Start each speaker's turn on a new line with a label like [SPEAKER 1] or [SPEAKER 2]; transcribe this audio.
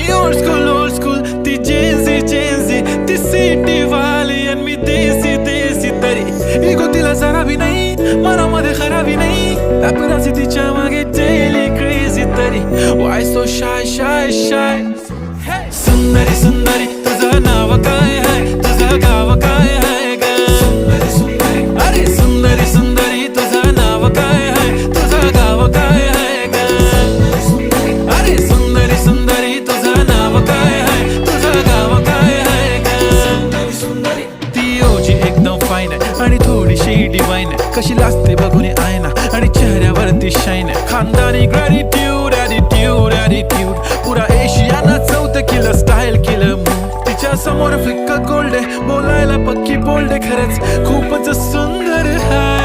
[SPEAKER 1] ती old school ती Gen Z ती सिटी वाली आणि मी देसी तरी इगो तिला जरा भी नाही मनामध्ये खराबी नाही अपराधी तिच्या मागे डेली क्रेझी तरी वाय सो शाय सुंदरी तुझं नाव काय आहे तुझं गाव काय आहे ग अरे सुंदरी तुझं नाव काय आहे तुझं गाव काय आहे ग अरे सुंदरी तुझं नाव काय आहे तुझं गाव काय आहे ग ती ओजी एकदम फाईन आहे आणि थोडीशी डिवाइन आहे कशी लाजते बघून आयना आणि चेहऱ्यावरती शाईन आहे खानदानी ग्रॅटिट्यूड ॲटिट्यूड पुरा एशियाना चौथं किलं स्टाईल केलं मूव तिच्या समोर फिक्का गोल्ड आहे बोलायला पक्की बोल्ड आहे खरंच खूपच सुंदर आहे